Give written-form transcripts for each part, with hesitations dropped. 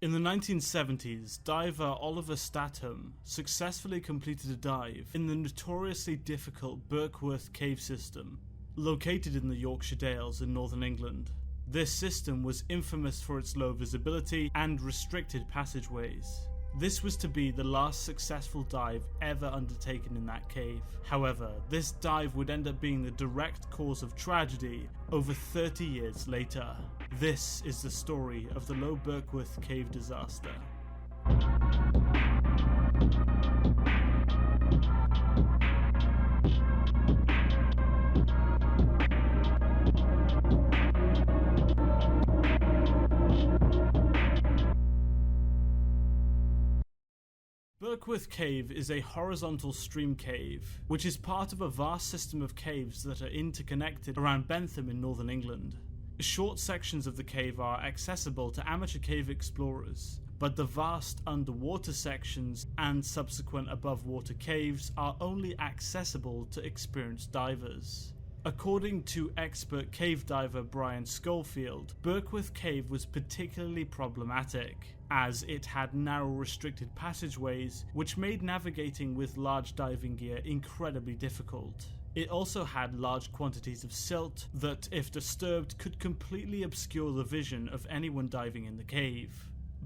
In the 1970s, diver Oliver Statham successfully completed a dive in the notoriously difficult Birkwith Cave system, located in the Yorkshire Dales in northern England. This system was infamous for its low visibility and restricted passageways. This was to be the last successful dive ever undertaken in that cave. However, this dive would end up being the direct cause of tragedy over 30 years later. This is the story of the Low Birkwith Cave disaster. Birkwith Cave is a horizontal stream cave, which is part of a vast system of caves that are interconnected around Bentham in northern England. Short sections of the cave are accessible to amateur cave explorers, but the vast underwater sections and subsequent above water caves are only accessible to experienced divers. According to expert cave diver Brian Schofield, Birkwith Cave was particularly problematic, as it had narrow restricted passageways which made navigating with large diving gear incredibly difficult. It also had large quantities of silt that, if disturbed, could completely obscure the vision of anyone diving in the cave.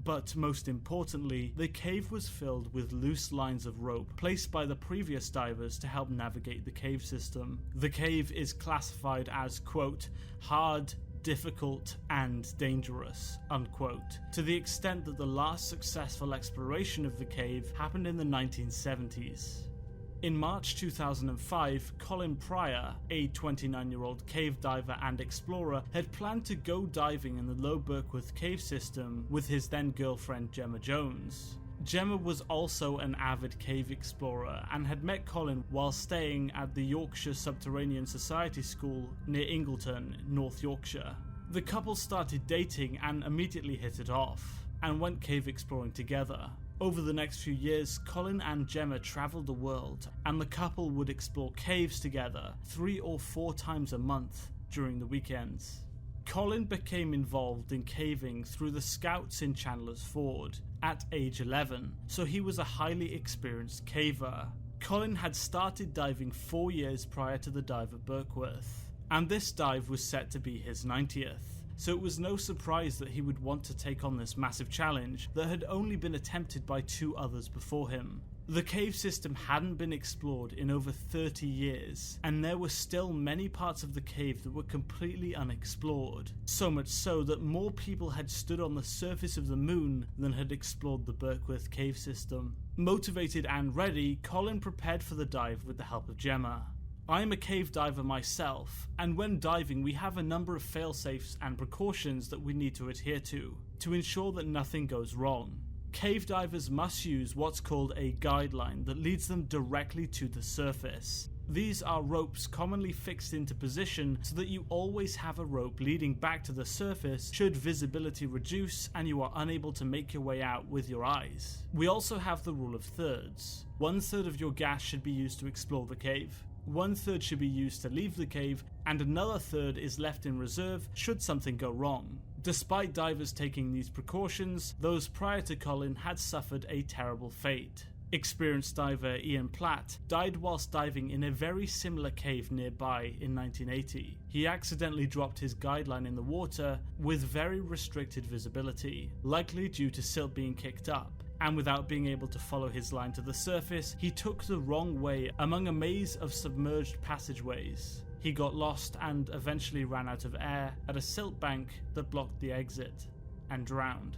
But most importantly, the cave was filled with loose lines of rope placed by the previous divers to help navigate the cave system. The cave is classified as, quote, hard, difficult, and dangerous, unquote, to the extent that the last successful exploration of the cave happened in the 1970s. In March 2005, Colin Pryor, a 29-year-old cave diver and explorer, had planned to go diving in the Low Birkwith Cave system with his then-girlfriend Gemma Jones. Gemma was also an avid cave explorer and had met Colin while staying at the Yorkshire Subterranean Society School near Ingleton, North Yorkshire. The couple started dating and immediately hit it off, and went cave exploring together. Over the next few years, Colin and Gemma travelled the world, and the couple would explore caves together 3 or 4 times a month during the weekends. Colin became involved in caving through the Scouts in Chandler's Ford at age 11, so he was a highly experienced caver. Colin had started diving 4 years prior to the dive at Burkworth, and this dive was set to be his 90th. So it was no surprise that he would want to take on this massive challenge that had only been attempted by 2 others before him. The cave system hadn't been explored in over 30 years, and there were still many parts of the cave that were completely unexplored, so much so that more people had stood on the surface of the moon than had explored the Birkwith Cave system. Motivated and ready, Colin prepared for the dive with the help of Gemma. I'm a cave diver myself, and when diving we have a number of fail-safes and precautions that we need to adhere to ensure that nothing goes wrong. Cave divers must use what's called a guideline that leads them directly to the surface. These are ropes commonly fixed into position so that you always have a rope leading back to the surface should visibility reduce and you are unable to make your way out with your eyes. We also have the rule of thirds. 1/3 of your gas should be used to explore the cave, 1/3 should be used to leave the cave, and another third is left in reserve should something go wrong. Despite divers taking these precautions, those prior to Colin had suffered a terrible fate. Experienced diver Ian Platt died whilst diving in a very similar cave nearby in 1980. He accidentally dropped his guideline in the water with very restricted visibility, likely due to silt being kicked up. And without being able to follow his line to the surface, he took the wrong way among a maze of submerged passageways. He got lost and eventually ran out of air at a silt bank that blocked the exit, and drowned.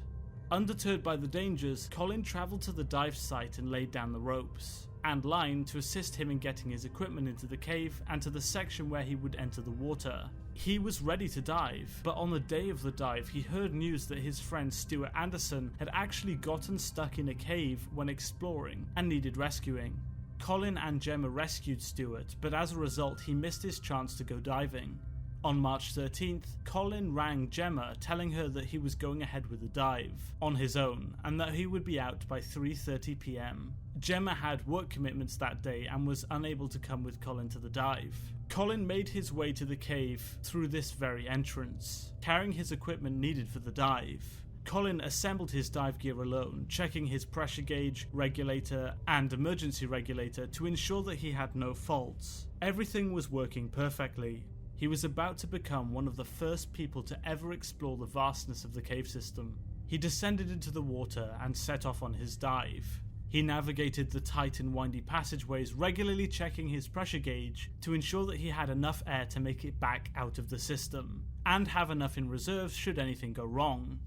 Undeterred by the dangers, Colin travelled to the dive site and laid down the ropes and line to assist him in getting his equipment into the cave and to the section where he would enter the water. He was ready to dive, but on the day of the dive he heard news that his friend Stuart Anderson had actually gotten stuck in a cave when exploring and needed rescuing. Colin and Gemma rescued Stuart, but as a result he missed his chance to go diving. On March 13th, Colin rang Gemma telling her that he was going ahead with the dive on his own and that he would be out by 3:30 p.m. Gemma had work commitments that day and was unable to come with Colin to the dive. Colin made his way to the cave through this very entrance, carrying his equipment needed for the dive. Colin assembled his dive gear alone, checking his pressure gauge, regulator, and emergency regulator to ensure that he had no faults. Everything was working perfectly. He was about to become one of the first people to ever explore the vastness of the cave system. He descended into the water and set off on his dive. He navigated the tight and windy passageways, regularly checking his pressure gauge to ensure that he had enough air to make it back out of the system, and have enough in reserve should anything go wrong.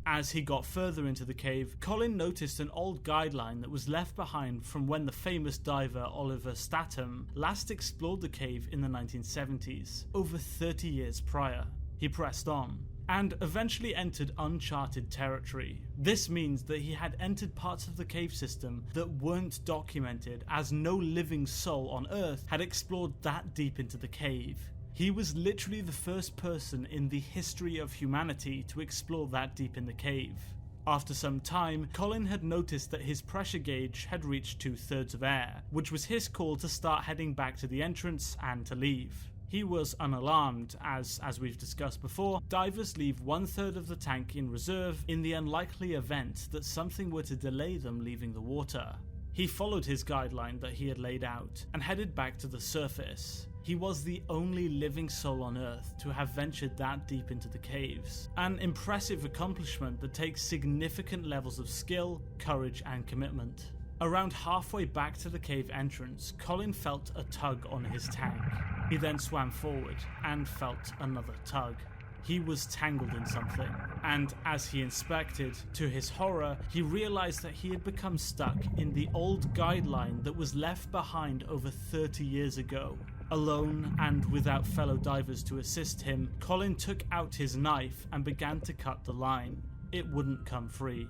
As he got further into the cave, Colin noticed an old guideline that was left behind from when the famous diver Oliver Statham last explored the cave in the 1970s, over 30 years prior. He pressed on, and eventually entered uncharted territory. This means that he had entered parts of the cave system that weren't documented, as no living soul on Earth had explored that deep into the cave. He was literally the first person in the history of humanity to explore that deep in the cave. After some time, Colin had noticed that his pressure gauge had reached 2/3 of air, which was his call to start heading back to the entrance and to leave. He was unalarmed, as we've discussed before, divers leave 1/3 of the tank in reserve in the unlikely event that something were to delay them leaving the water. He followed his guideline that he had laid out and headed back to the surface. He was the only living soul on Earth to have ventured that deep into the caves, an impressive accomplishment that takes significant levels of skill, courage, and commitment. Around halfway back to the cave entrance, Colin felt a tug on his tank. He then swam forward and felt another tug. He was tangled in something, and as he inspected, to his horror, he realized that he had become stuck in the old guideline that was left behind over 30 years ago. Alone and without fellow divers to assist him, Colin took out his knife and began to cut the line. It wouldn't come free.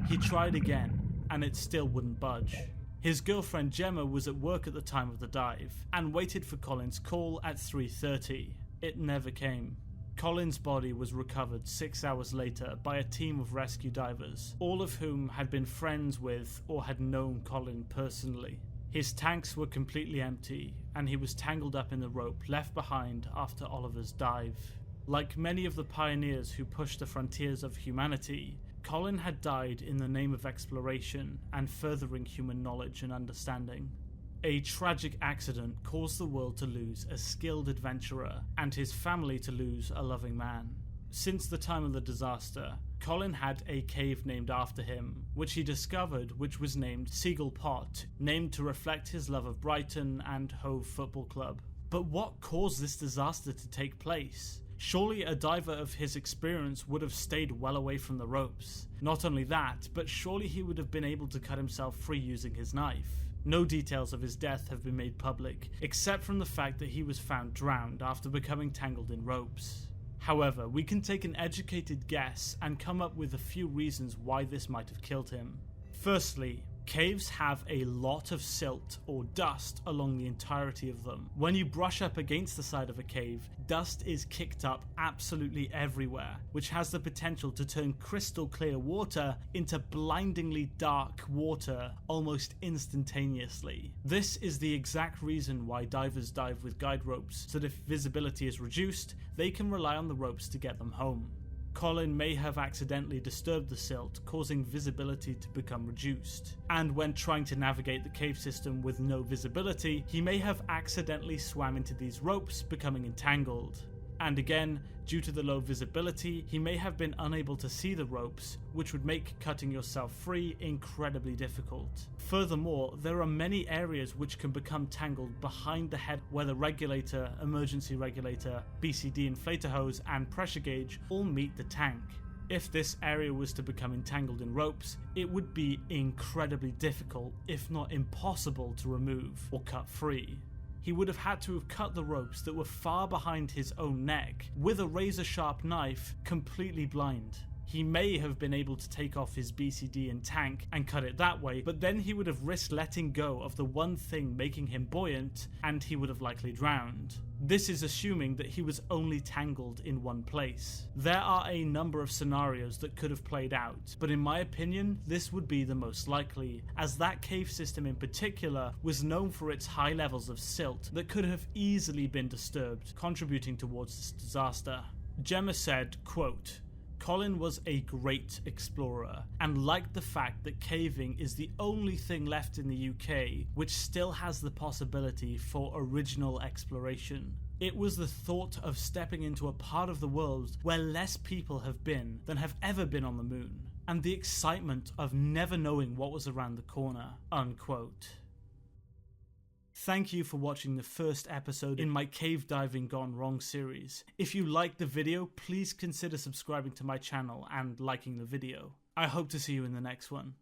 He tried again, and it still wouldn't budge. His girlfriend Gemma was at work at the time of the dive, and waited for Colin's call at 3:30. It never came. Colin's body was recovered 6 hours later by a team of rescue divers, all of whom had been friends with or had known Colin personally. His tanks were completely empty, and he was tangled up in the rope left behind after Oliver's dive. Like many of the pioneers who pushed the frontiers of humanity, Colin had died in the name of exploration and furthering human knowledge and understanding. A tragic accident caused the world to lose a skilled adventurer and his family to lose a loving man. Since the time of the disaster, Colin had a cave named after him, which he discovered, which was named Seagull Pot, named to reflect his love of Brighton and Hove Football Club. But what caused this disaster to take place? Surely a diver of his experience would have stayed well away from the ropes. Not only that, but surely he would have been able to cut himself free using his knife. No details of his death have been made public, except from the fact that he was found drowned after becoming tangled in ropes. However, we can take an educated guess and come up with a few reasons why this might have killed him. Firstly, caves have a lot of silt or dust along the entirety of them. When you brush up against the side of a cave, dust is kicked up absolutely everywhere, which has the potential to turn crystal clear water into blindingly dark water almost instantaneously. This is the exact reason why divers dive with guide ropes, so that if visibility is reduced, they can rely on the ropes to get them home. Colin may have accidentally disturbed the silt, causing visibility to become reduced. And when trying to navigate the cave system with no visibility, he may have accidentally swam into these ropes, becoming entangled. And again, due to the low visibility, he may have been unable to see the ropes, which would make cutting yourself free incredibly difficult. Furthermore, there are many areas which can become tangled behind the head where the regulator, emergency regulator, BCD inflator hose, and pressure gauge all meet the tank. If this area was to become entangled in ropes, it would be incredibly difficult, if not impossible, to remove or cut free. He would have had to have cut the ropes that were far behind his own neck with a razor-sharp knife, completely blind. He may have been able to take off his BCD and tank and cut it that way, but then he would have risked letting go of the one thing making him buoyant, and he would have likely drowned. This is assuming that he was only tangled in one place. There are a number of scenarios that could have played out, but in my opinion, this would be the most likely, as that cave system in particular was known for its high levels of silt that could have easily been disturbed, contributing towards this disaster. Gemma said, quote, Colin was a great explorer and liked the fact that caving is the only thing left in the UK which still has the possibility for original exploration. It was the thought of stepping into a part of the world where less people have been than have ever been on the moon, and the excitement of never knowing what was around the corner, unquote. Thank you for watching the first episode in my Cave Diving Gone Wrong series. If you liked the video, please consider subscribing to my channel and liking the video. I hope to see you in the next one.